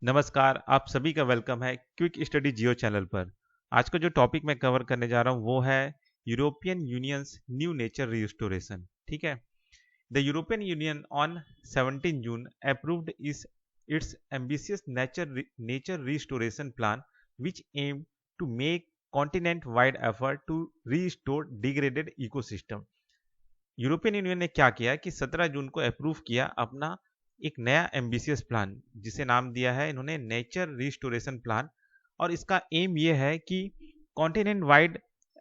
नमस्कार, आप सभी का वेलकम है क्विक स्टडी जियो चैनल पर। आज का जो टॉपिक मैं कवर करने जा रहा हूँ वो है European Union's new nature restoration. ठीक है। The European Union on 17 June approved is its ambitious nature restoration plan which aim to make continent wide effort to restore degraded ecosystem. European Union ने क्या किया कि 17 जून को अप्रूव किया अपना एक नया एम्बिशियस प्लान, जिसे नाम दिया है इन्होंने नेचर रिस्टोरेशन प्लान। और इसका एम ये है कि कॉन्टिनेंट वाइड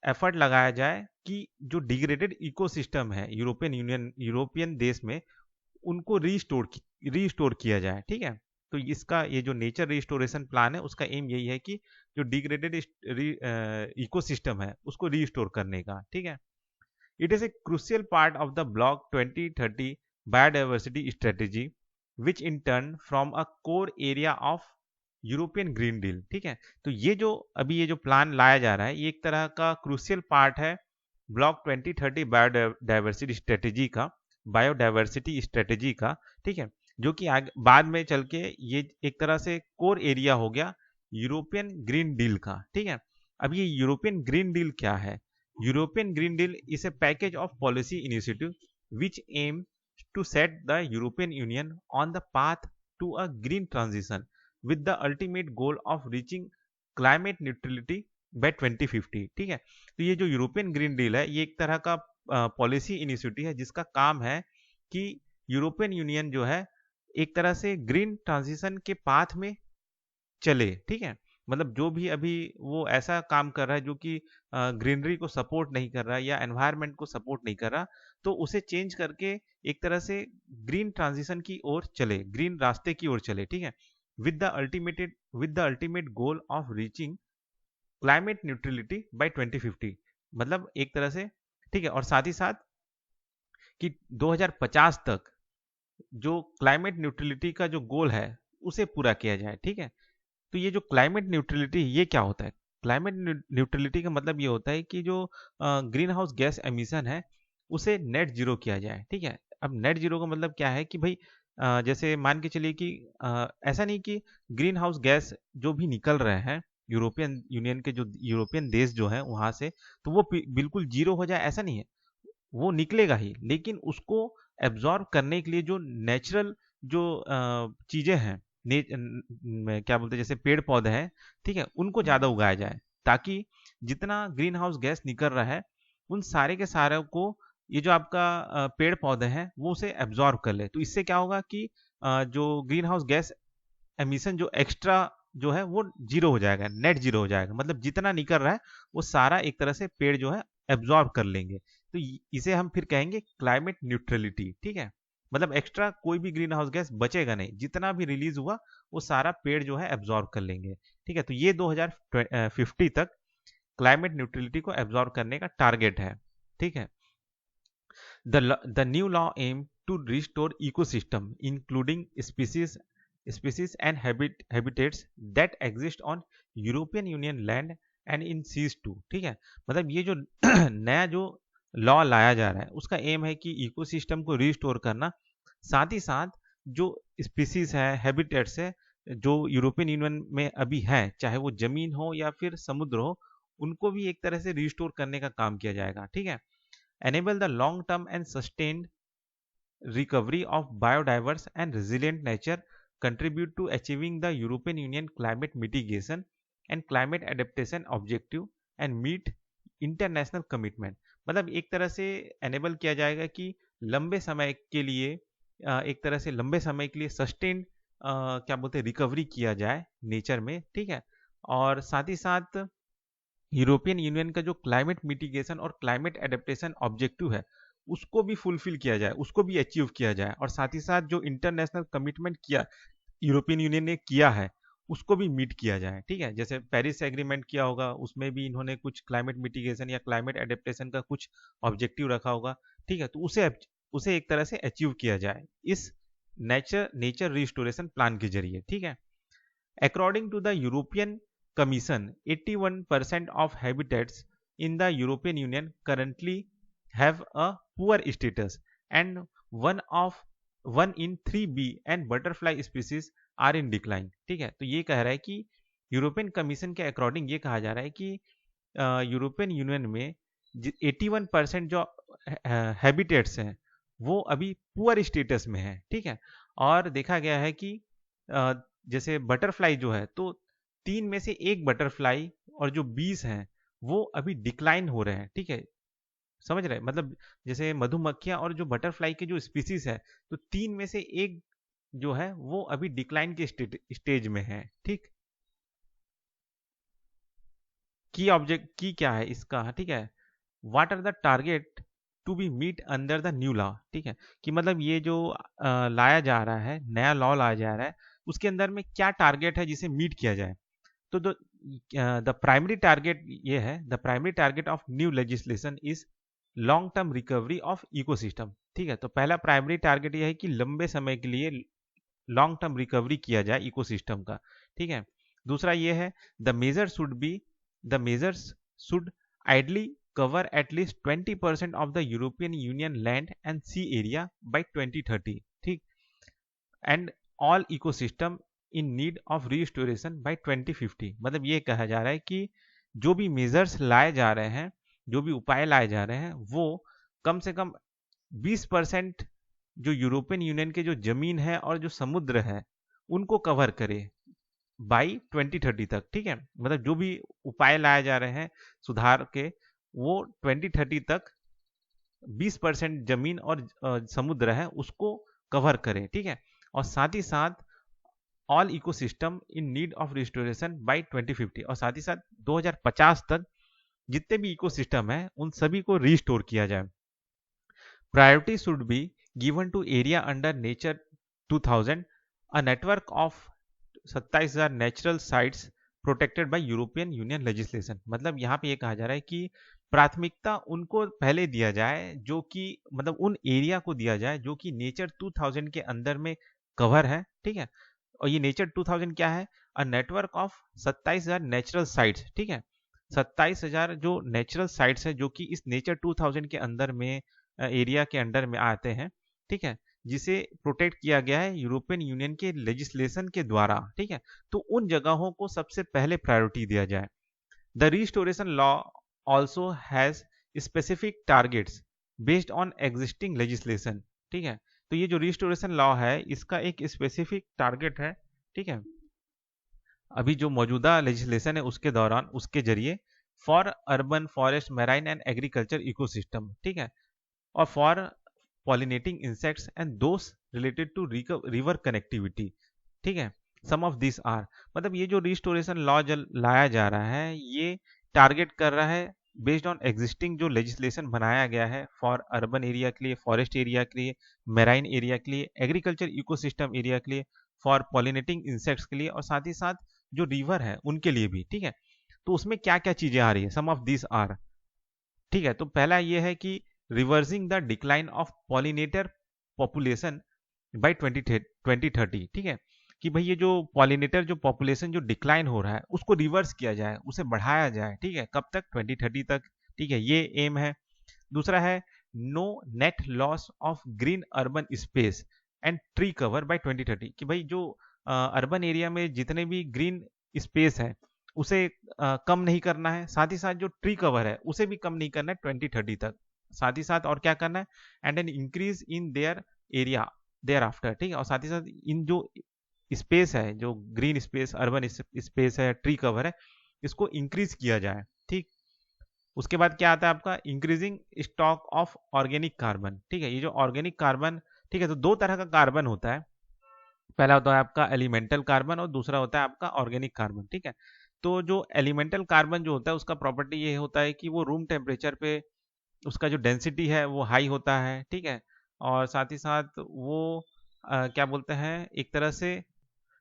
एफर्ट लगाया जाए कि जो डिग्रेडेड इकोसिस्टम है यूरोपियन देश में, उनको रीस्टोर किया जाए। ठीक है। तो इसका ये जो नेचर रिस्टोरेशन प्लान है उसका एम यही है कि जो डिग्रेडेड इकोसिस्टम है उसको रीस्टोर करने का। ठीक है। It is a crucial part of the Bloc 2030 biodiversity strategy, which in turn from a core area of European green deal. ठीक है। तो ये जो प्लान लाया जा रहा है ये एक तरह का क्रूशियल पार्ट है ब्लॉक 2030 बायोडाइवर्सिटी स्ट्रेटेजी का। ठीक है। जो कि बाद में चल के ये एक तरह से कोर एरिया हो गया यूरोपियन ग्रीन डील का। ठीक है। अब ये यूरोपियन ग्रीन डील क्या है? European Green Deal is a package of policy initiatives which aim to set the European Union on the path to a green transition with the ultimate goal of reaching climate neutrality by 2050। ठीक है। तो ये जो European green deal है ये एक तरह का पॉलिसी इनिशिएटिव है जिसका काम है कि यूरोपियन यूनियन जो है एक तरह से ग्रीन ट्रांजिशन के पाथ में चले। ठीक है। मतलब जो भी अभी वो ऐसा काम कर रहा है जो कि ग्रीनरी को सपोर्ट नहीं कर रहा है या एनवायरनमेंट को सपोर्ट नहीं कर रहा, तो उसे चेंज करके एक तरह से ग्रीन ट्रांजिशन की ओर चले, ग्रीन रास्ते की ओर चले। ठीक है। With the ultimate goal of reaching climate neutrality by 2050। मतलब एक तरह से, ठीक है, और साथ ही साथ कि 2050 तक जो क्लाइमेट न्यूट्रलिटी का जो गोल है उसे पूरा किया जाए। ठीक है। तो ये जो क्लाइमेट न्यूट्रलिटी ये क्या होता है? क्लाइमेट न्यूट्रलिटी का मतलब ये होता है कि जो ग्रीन हाउस गैस एमिशन है उसे नेट जीरो किया जाए। ठीक है। अब नेट जीरो का मतलब क्या है कि भाई जैसे मान के चलिए कि ऐसा नहीं कि ग्रीन हाउस गैस जो भी निकल रहे हैं यूरोपियन यूनियन के जो यूरोपियन देश जो है वहां से, तो वो बिल्कुल जीरो हो जाए, ऐसा नहीं है। वो निकलेगा ही, लेकिन उसको एब्जॉर्ब करने के लिए जो नेचुरल जो चीजें हैं, क्या बोलते हैं, जैसे पेड़ पौधे हैं, ठीक है, उनको ज्यादा उगाया जाए ताकि जितना ग्रीन हाउस गैस निकल रहा है उन सारे के सारे को ये जो आपका पेड़ पौधे हैं वो उसे एब्जॉर्ब कर ले। तो इससे क्या होगा कि जो ग्रीन हाउस गैस एमिशन जो एक्स्ट्रा जो है वो जीरो हो जाएगा, नेट जीरो हो जाएगा। मतलब जितना निकल रहा है वो सारा एक तरह से पेड़ जो है एब्जॉर्ब कर लेंगे। तो इसे हम फिर कहेंगे क्लाइमेट न्यूट्रलिटी। ठीक है। मतलब एक्स्ट्रा कोई भी ग्रीन हाउस गैस बचेगा नहीं, जितना भी रिलीज हुआ वो सारा पेड़ जो है एब्जॉर्ब कर लेंगे। ठीक है। तो ये 2050 तक क्लाइमेट न्यूट्रलिटी को एब्जॉर्ब करने का टारगेट है। ठीक है। The new law aimed to restore ecosystem, including species and habitats that exist on European Union land and in seas too। ठीक है। मतलब ये जो नया जो लॉ लाया जा रहा है उसका एम है कि इकोसिस्टम को रिस्टोर करना, साथ ही साथ जो स्पीसीज है, हैबिटेट्स है, जो यूरोपियन यूनियन में अभी है, चाहे वो जमीन हो या फिर समुद्र हो, उनको भी एक तरह से रिस्टोर करने का काम किया जाएगा। ठीक है। enable the long term and sustained recovery of biodiverse and resilient nature, contribute to achieving the European Union climate mitigation and climate adaptation objective and meet international commitment। मतलब एक तरह से एनेबल किया जाएगा कि लंबे समय के लिए एक तरह से लंबे समय के लिए सस्टेन क्या बोलते हैं, रिकवरी किया जाए नेचर में। ठीक है। और साथ ही साथ यूरोपियन यूनियन का जो क्लाइमेट मिटिगेशन और क्लाइमेट एडेप्टेशन ऑब्जेक्टिव है उसको भी फुलफिल किया जाए, उसको भी अचीव किया जाए। और साथ ही साथ जो इंटरनेशनल कमिटमेंट किया यूरोपियन यूनियन ने किया है उसको भी मीट किया जाए। ठीक है। जैसे पेरिस एग्रीमेंट किया होगा उसमें भी इन्होंने कुछ क्लाइमेट मिटिगेशन या क्लाइमेट एडेप्टेशन का कुछ ऑब्जेक्टिव रखा होगा। ठीक है। तो उसे एक तरह से अचीव किया जाए इस नेचर रिस्टोरेशन प्लान के जरिए। ठीक है। According to the European Commission, 81% of habitats in the European Union currently have a poor status, and one of 1 in 3 bee and butterfly species are in decline. ठीक है, तो ये कह रहा है कि यूरोपियन कमीशन के अकॉर्डिंग ये कहा जा रहा है कि यूरोपियन यूनियन में 81% जो हैबिटेट्स हैं वो अभी पुअर स्टेटस में है। ठीक है, और देखा गया है कि जैसे बटरफ्लाई जो है, तो 3 में से 1 बटरफ्लाई और जो 20 हैं वो अभी डिक्लाइन हो रहे हैं। ठीक है, समझ रहे हैं? मतलब जैसे मधुमक्खियां और जो बटरफ्लाई के जो स्पीसीज है, तो 3 में से 1 जो है वो अभी डिक्लाइन के स्टेज में है। ठीक, की ऑब्जेक्ट की क्या है इसका? ठीक है, what are the target to be meet under the new law. ठीक है, कि मतलब ये जो लाया जा रहा है, नया लॉ लाया जा रहा है, उसके अंदर में क्या टारगेट है जिसे मीट किया जाए। तो द प्राइमरी टारगेट ये है, the primary target of new legislation is long term recovery of ecosystem. ठीक है, तो पहला प्राइमरी टारगेट ये है कि लंबे समय के लिए लॉन्ग टर्म रिकवरी किया जाए इकोसिस्टम का। ठीक है, दूसरा ये है the measures should ideally cover at least 20% of the European Union land and sea area by 2030. ठीक, and all ecosystem in need of restoration by 2050। मतलब ये कहा जा रहा है कि जो भी मेजर्स लाए जा रहे हैं, जो भी उपाय लाए जा रहे हैं, वो कम से कम 20% जो यूरोपियन यूनियन के जो जमीन है और जो समुद्र है उनको कवर करे बाई 2030 तक। ठीक है, मतलब जो भी उपाय लाए जा रहे हैं सुधार के, वो 2030 तक 20% जमीन और समुद्र है उसको कवर करे। ठीक है, और साथ ही साथ all ecosystem in need of restoration by 2050, और साथ ही साथ 2050 तक जितने भी इकोसिस्टम है उन सभी को रिस्टोर किया जाए। Priority should be given to area under nature 2000, a network of 27,000 natural sites protected by European Union legislation. मतलब यहाँ पे ये कहा जा रहा है कि प्राथमिकता उनको पहले दिया जाए जो कि मतलब उन एरिया को दिया जाए जो कि नेचर 2000 के अंदर में कवर है। ठीक है, और ये नेचर 2000 क्या है? अ नेटवर्क ऑफ 27,000 नेचुरल साइट्स। ठीक है, 27,000 जो नेचुरल साइट्स है जो कि इस नेचर 2000 के अंदर में एरिया के अंडर में आते हैं। ठीक है, जिसे प्रोटेक्ट किया गया है यूरोपियन यूनियन के लेजिस्लेशन के द्वारा। ठीक है, तो उन जगहों को सबसे पहले प्रायोरिटी दिया जाए। The restoration law also has specific targets based on existing legislation. ठीक है, तो ये जो रिस्टोरेशन लॉ है इसका एक स्पेसिफिक टारगेट है। ठीक है, अभी जो मौजूदा लेजिस्लेशन है उसके दौरान, उसके जरिए for urban forest marine and agriculture ecosystem. ठीक है, और for pollinating insects and those related to river connectivity. ठीक है, सम ऑफ दिस आर, मतलब ये जो रिस्टोरेशन लॉ लाया जा रहा है ये टारगेट कर रहा है बेस्ड ऑन एग्जिस्टिंग जो लेजिस्लेशन बनाया गया है फॉर अर्बन एरिया के लिए, फॉरेस्ट एरिया के लिए, मेराइन एरिया के लिए, एग्रीकल्चर इकोसिस्टम एरिया के लिए, फॉर पॉलिनेटिंग इंसेक्ट्स के लिए, और साथ ही साथ जो रिवर है उनके लिए भी। ठीक है, तो उसमें क्या क्या चीजें आ रही है? सम ऑफ दिस आर। ठीक है, तो पहला ये है कि reversing the decline of pollinator population bye 2030। ठीक है, कि भाई ये जो पॉलिनेटर जो पॉपुलेशन जो डिक्लाइन हो रहा है उसको रिवर्स किया जाए, उसे बढ़ाया जाए। ठीक है, कब तक? 2030 तक। ठीक है, ये एम है। दूसरा है no net loss of green urban space and tree cover by 2030, कि भाई जो अर्बन एरिया में जितने भी ग्रीन स्पेस है उसे कम नहीं करना है, साथ ही साथ जो ट्री कवर है उसे भी कम नहीं करना है 2030 तक। साथ ही साथ और क्या करना है? And an increase in their area thereafter. ठीक है, और साथ ही साथ इन जो स्पेस है, जो ग्रीन स्पेस अर्बन स्पेस है, ट्री कवर है, इसको इंक्रीज किया जाए। ठीक, उसके बाद क्या आता है आपका? Increasing stock of organic carbon. ठीक है, ये जो ऑर्गेनिक कार्बन, ठीक है, तो दो तरह का कार्बन होता है। पहला होता है आपका एलिमेंटल कार्बन और दूसरा होता है आपका ऑर्गेनिक कार्बन। ठीक है, तो जो एलिमेंटल कार्बन जो होता है उसका प्रॉपर्टी ये होता है कि वो रूम टेम्परेचर पे उसका जो डेंसिटी है वो हाई होता है। ठीक है, और साथ ही साथ वो क्या बोलते हैं, एक तरह से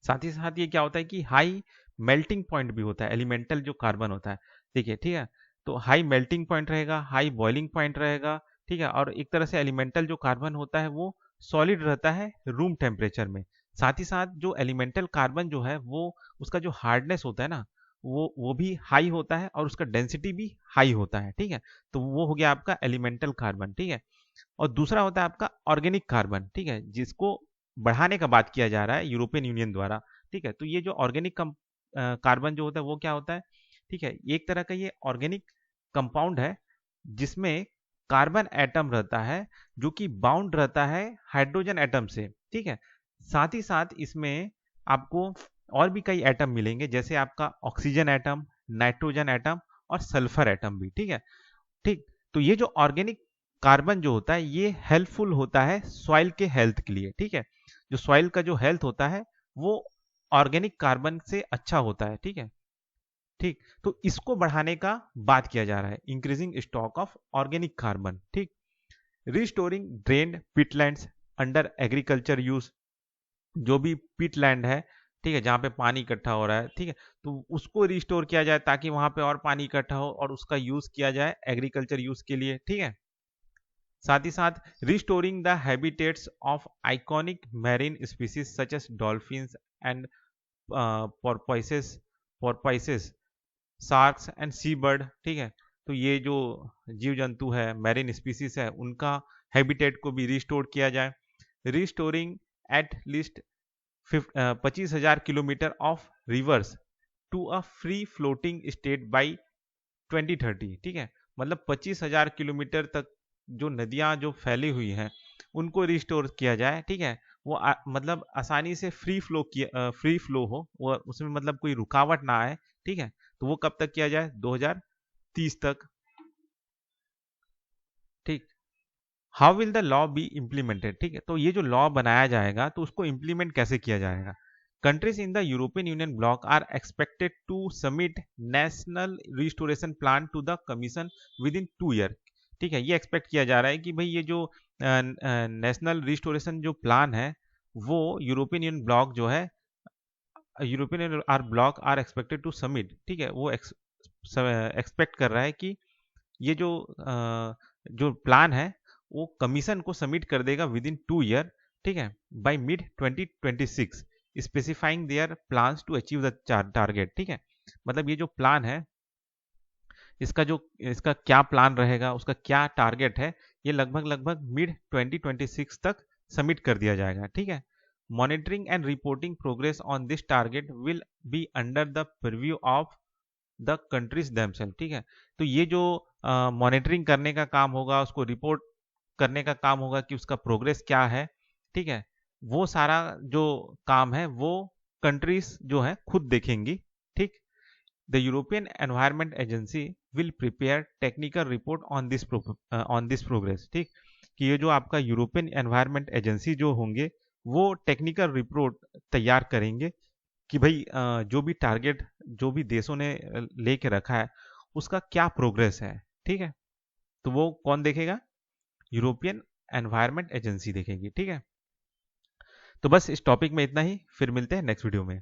साथ ही साथ ये क्या होता है कि हाई मेल्टिंग पॉइंट भी होता है एलिमेंटल जो कार्बन होता है। देखिए, ठीक है, तो हाई मेल्टिंग पॉइंट रहेगा, हाई बॉइलिंग पॉइंट रहेगा। ठीक है, और एक तरह से एलिमेंटल जो कार्बन होता है वो सॉलिड रहता है रूम टेम्परेचर में। साथ ही साथ जो एलिमेंटल कार्बन जो है वो उसका जो हार्डनेस होता है ना, वो भी हाई होता है और उसका डेंसिटी भी हाई होता है। ठीक है, तो वो हो गया आपका एलिमेंटल कार्बन। ठीक है, और दूसरा होता है आपका ऑर्गेनिक कार्बन, ठीक है, जिसको बढ़ाने का बात किया जा रहा है यूरोपियन यूनियन द्वारा, ठीक है। तो ये जो ऑर्गेनिक कार्बन जो होता है वो क्या होता है, ठीक है, एक तरह का ये ऑर्गेनिक कंपाउंड है जिसमें कार्बन एटम रहता है जो कि बाउंड रहता है हाइड्रोजन एटम से, ठीक है। साथ ही साथ इसमें आपको और भी कई एटम मिलेंगे, जैसे आपका ऑक्सीजन एटम, नाइट्रोजन एटम और सल्फर एटम भी, ठीक है। ठीक, तो ये जो ऑर्गेनिक कार्बन जो होता है ये हेल्पफुल होता है सॉइल के हेल्थ के लिए, ठीक है। जो सॉइल का जो हेल्थ होता है वो ऑर्गेनिक कार्बन से अच्छा होता है, ठीक है। ठीक, तो इसको बढ़ाने का बात किया जा रहा है, increasing stock of organic carbon, ठीक। Restoring drained peatlands under agriculture use, जो भी पिट लैंड है, ठीक है, जहाँ पे पानी इकट्ठा हो रहा है, ठीक है, तो उसको रिस्टोर किया जाए ताकि वहां पे और पानी इकट्ठा हो और उसका यूज किया जाए एग्रीकल्चर यूज के लिए, ठीक है। साथ ही साथ restoring the habitats of iconic marine species such as dolphins and porpoises, sharks and sea bird, ठीक है। तो ये जो जीव जंतु है, मैरीन स्पीसीज है, उनका हैबिटेट को भी रिस्टोर किया जाए। Restoring at least 25,000 kilometre of rivers to a free floating state by 2030, ठीक है। मतलब 25,000 किलोमीटर तक जो नदियां जो फैली हुई हैं उनको रिस्टोर किया जाए, ठीक है। वो मतलब आसानी से फ्री फ्लो हो, वो उसमें मतलब कोई रुकावट ना आए, ठीक है। तो वो कब तक किया जाए, 2030 तक, ठीक। How will the law be implemented, ठीक है। तो ये जो लॉ बनाया जाएगा तो उसको इम्प्लीमेंट कैसे किया जाएगा। Countries in the European Union bloc are expected to submit national restoration plan to the commission within 2 year, ठीक है। ये एक्सपेक्ट किया जा रहा है कि भाई ये जो नेशनल रिस्टोरेशन जो प्लान है वो यूरोपियन यूनियन ब्लॉक जो है, European are bloc are expected to submit, ठीक है, वो एक्सपेक्ट कर रहा है कि ये जो प्लान है वो कमीशन को सबमिट कर देगा विद इन 2 ईयर, ठीक है, by mid 2026, specifying their plans to achieve the target, ठीक है। मतलब ये जो प्लान है इसका क्या प्लान रहेगा, उसका क्या टारगेट है, ये लगभग लगभग मिड 2026 तक सबमिट कर दिया जाएगा, ठीक है। Monitoring and reporting progress on this target will be under the preview of the countries themselves, ठीक है। तो ये जो मॉनिटरिंग करने का काम होगा, उसको रिपोर्ट करने का काम होगा कि उसका प्रोग्रेस क्या है, ठीक है, वो सारा जो काम है वो कंट्रीज जो है खुद देखेंगी, ठीक। The European environment agency will prepare technical report on this progress, ठीक। कि ये जो आपका यूरोपियन एनवायरमेंट एजेंसी जो होंगे वो टेक्निकल रिपोर्ट तैयार करेंगे कि भाई जो भी टारगेट जो भी देशों ने लेके रखा है उसका क्या प्रोग्रेस है, ठीक है। तो वो कौन देखेगा, यूरोपियन एनवायरमेंट एजेंसी देखेगी, ठीक है। तो बस इस टॉपिक में इतना ही, फिर मिलते हैं नेक्स्ट वीडियो में।